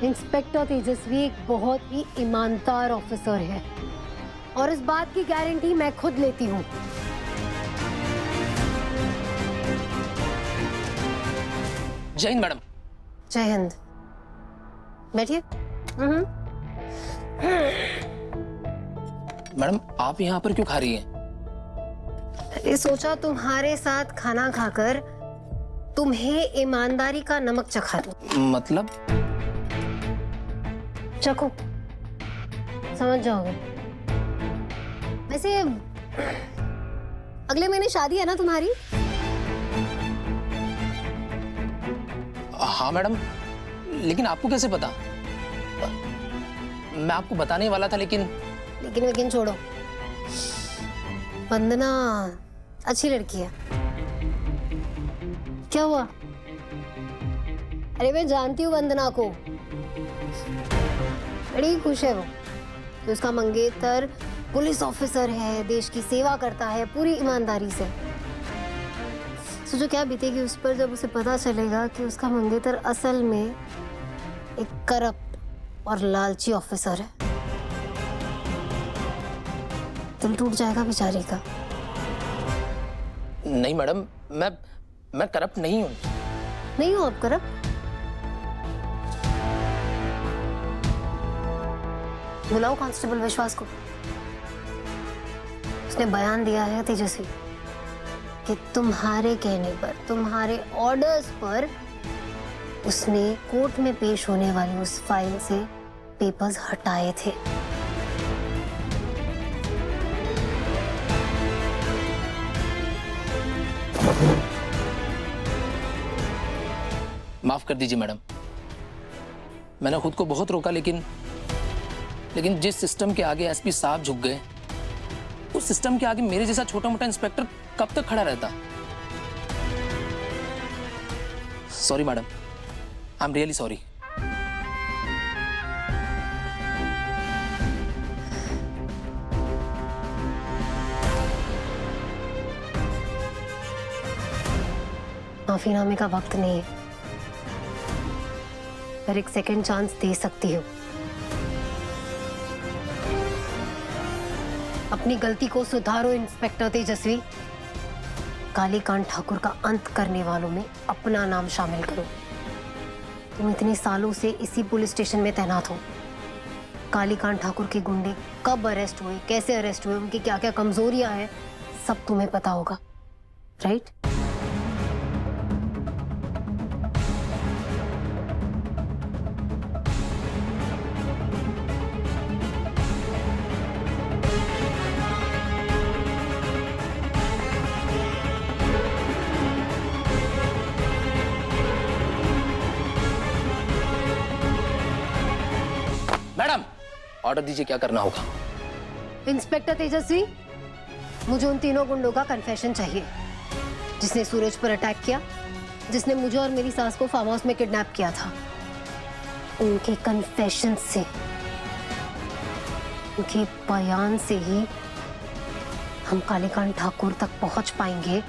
Inspector तेजस्वी एक बहुत ही ईमानदार ऑफिसर है और इस बात की गारंटी मैं खुद लेती हूँ। जय हिंद मैडम। जय हिंद। बैठिए। मैडम आप यहाँ पर क्यों खा रही हैं? ये सोचा तुम्हारे साथ खाना खाकर तुम्हें ईमानदारी का नमक चखा दूं। मतलब? चखो, समझ जाओगे। वैसे अगले महीने शादी है ना तुम्हारी? हाँ मैडम, लेकिन आपको कैसे पता? मैं आपको बताने वाला था लेकिन छोड़ो। वंदना अच्छी लड़की है। क्या हुआ? अरे मैं जानती हूँ वंदना को, बड़ी खुश है वो। तो उसका मंगेतर पुलिस ऑफिसर है, देश की सेवा करता है पूरी ईमानदारी से। सोचो क्या बीतेगी उस पर जब उसे पता चलेगा कि उसका मंगेतर असल में एक करप्ट और लालची ऑफिसर है। दिल टूट जाएगा बेचारी का। नहीं मैडम, मैं करप्ट नहीं हूँ। नहीं हो आप करप्ट? बुलाओ कांस्टेबल विश्वास को। उसने बयान दिया है तेजस्वी कि तुम्हारे कहने पर, तुम्हारे ऑर्डर्स पर उसने कोर्ट में पेश होने वाली उस फाइल से पेपर्स हटाए थे। माफ कर दीजिए मैडम, मैंने खुद को बहुत रोका, लेकिन जिस सिस्टम के आगे एसपी साहब झुक गए, उस सिस्टम के आगे मेरे जैसा छोटा मोटा इंस्पेक्टर कब तक खड़ा रहता? Sorry madam, I am really sorry. माफीनामे का वक्त नहीं है, पर एक सेकंड चांस दे सकती हूँ। अपनी गलती को सुधारो इंस्पेक्टर तेजस्वी। कालीकांत ठाकुर का अंत करने वालों में अपना नाम शामिल करो। तुम इतने सालों से इसी पुलिस स्टेशन में तैनात हो। कालीकांत ठाकुर के गुंडे कब अरेस्ट हुए, कैसे अरेस्ट हुए, उनकी क्या क्या कमजोरियां हैं, सब तुम्हें पता होगा, राइट? मैडम ऑर्डर दीजिए, क्या करना होगा? इंस्पेक्टर तेजस्वी, मुझे उन तीनों गुंडों का कन्फेशन चाहिए जिसने सूरज पर अटैक किया, जिसने मुझे और मेरी सास को फार्म हाउस में किडनैप किया था। उनके कन्फेशन से, उनके बयान से ही हम कालीकांत ठाकुर तक पहुंच पाएंगे,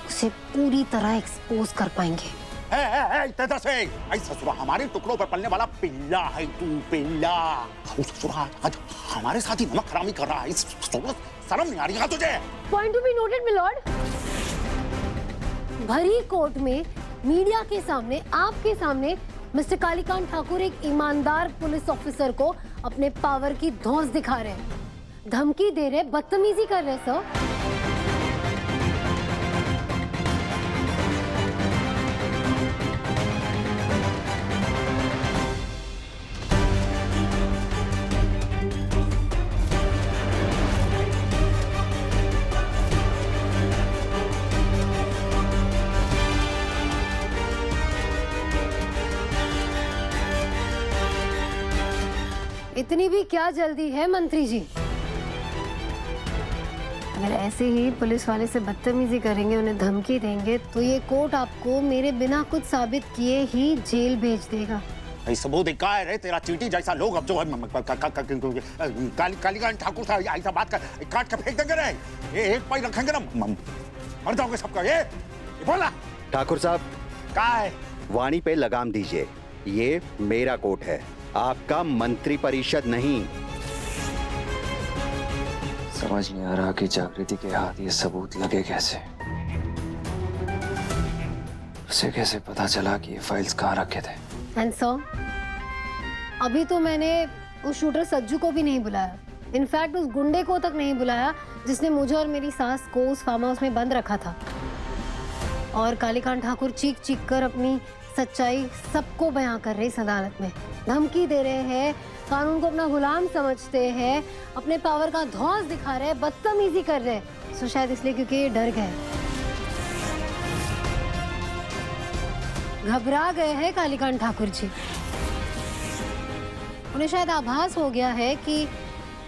उसे पूरी तरह एक्सपोज कर पाएंगे। तेजस्वी, ससुरा हमारे टुकड़ों पर पलने वाला पिल्ला है तू, पिल्ला। ससुरा आज हमारे साथ ही नमक हरामी कर रहा है। शर्म नहीं आ रही है तुझे? Point to be noted milord. भरी कोर्ट में, मीडिया के सामने, आपके सामने मिस्टर कालीकांत ठाकुर एक ईमानदार पुलिस ऑफिसर को अपने पावर की धौंस दिखा रहे हैं, धमकी दे रहे, बदतमीजी कर रहे सर। इतनी भी क्या जल्दी है मंत्री जी? अगर ऐसे ही पुलिस वाले से बदतमीजी करेंगे, उन्हें धमकी देंगे, तो ये कोर्ट आपको मेरे बिना कुछ साबित किए ही जेल भेज देगा। सबूत क्या है रे? तेरा चींटी जैसा लोग अब जो है कालीकांत ठाकुर से ऐसा बात कर काट के फेंक देंगे रे। ये एक पाई रखेंगे ना, मर जाओगे सबका। ये बोला ठाकुर साहब, क्या है? वाणी पे लगाम दीजिए। ये मेरा कोर्ट है, आपका मंत्री परिषद नहीं। समझ नहीं आ रहा कि जागृति के हाथ ये सबूत लगे कैसे। उसे कैसे पता चला कि ये फाइल्स कहाँ रखे थे? एंड सो अभी तो मैंने उस शूटर सज्जू को भी नहीं बुलाया, इनफैक्ट उस गुंडे को तक नहीं बुलाया जिसने मुझे और मेरी सास को उस फार्म हाउस में बंद रखा था। और कालीकांत ठाकुर चीख चीख कर अपनी सच्चाई सबको बयां कर रहे इस अदालत में, धमकी दे रहे हैं, कानून को अपना गुलाम समझते हैं, अपने पावर का धौंस दिखा रहे हैं, बदतमीजी कर रहे हैं। सो शायद इसलिए क्योंकि ये डर गए, घबरा गए हैं कालीकांत ठाकुर जी। उन्हें शायद आभास हो गया है कि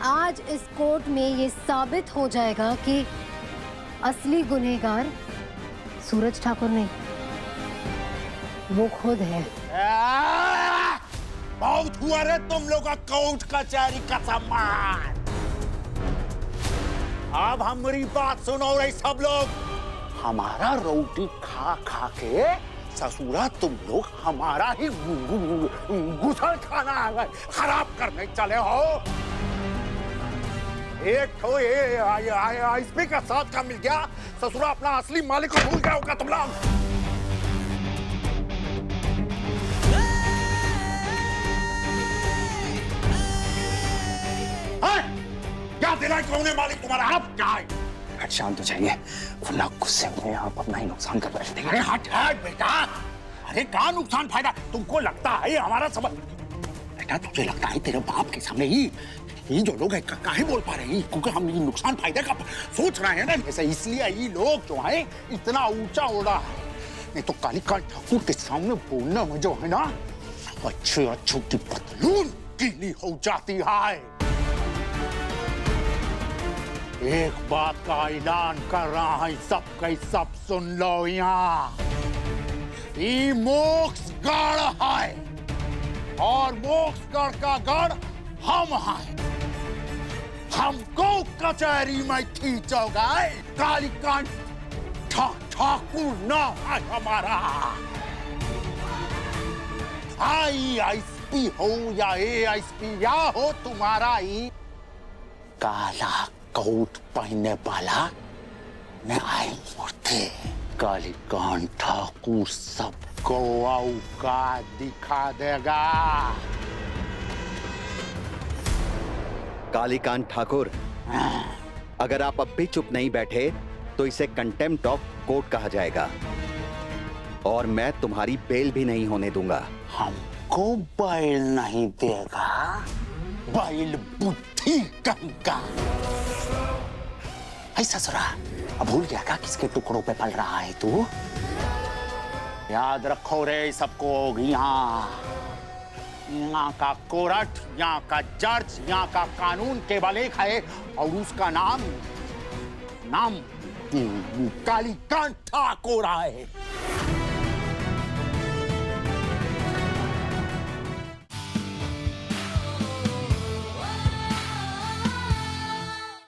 आज इस कोर्ट में ये साबित हो जाएगा कि असली गुनहगार सूरज ठाकुर नहीं, वो खुद है। बहुत हुआ रे तुम लोग का कोर्ट कचहरी का सम्मान। अब हमारी बात सुनो रे सब लोग। हमारा रोटी खा खा के ससुरा तुम लोग हमारा ही गुसल खाना खराब करने चले हो। एक तो ये स्पीकर साथ का मिल गया, ससुरा अपना असली मालिक को भूल गया होगा तुम लोग। क्या दिलाई कौन है मालिक तुम्हारा? आप क्या है? शांत हो जाइए, वरना गुस्से में आप अपना ही नुकसान कर बैठते हैं। अरे हट हट बेटा, अरे क्या नुकसान फायदा? तुमको लगता है हमारा समझ? बेटा तुझे लगता है तेरे बाप के सामने ही ये जो लोग हैं काहे बोल पा रहे हैं? क्योंकि हम ये नुकसान फायदे का सोच रहे हैं ना, जैसे इसलिए ये लोग जो है इतना ऊंचा उड़ा है। नहीं तो कालीकांत ठाकुर के सामने बोलने में जो है ना, अच्छे अच्छों की पतलून गीली हो जाती है। एक बात का ऐलान कर रहा है, सब के सब सुन लो यहाँ। ये मोक्षगढ़ है और मोक्षगढ़ का गढ़ हम हैं। हमको कचहरी में खींचोगे, कालीकांत ठाकुर नाम है हमारा। आईएसपी हो या एएसपी या हो तुम्हारा ही काला कोट पहनने वाला न्याय मूर्ति कालीकांत ठाकुर सबको औकात दिखा देगा। कालीकांत ठाकुर, अगर आप अब भी चुप नहीं बैठे तो इसे कंटेम्प्ट ऑफ कोर्ट कहा जाएगा और मैं तुम्हारी बेल भी नहीं होने दूंगा। हमको बेल नहीं देगा, बेल बुद्धि का। ऐसा ससुरा, अब भूल गया क्या किसके टुकड़ों पे पल रहा है तू? याद रखो रे सबको, यहाँ का कोर्ट, यहाँ का जज, यहाँ का कानून केवल एक है और उसका नाम कालीकांत ठाकुर है।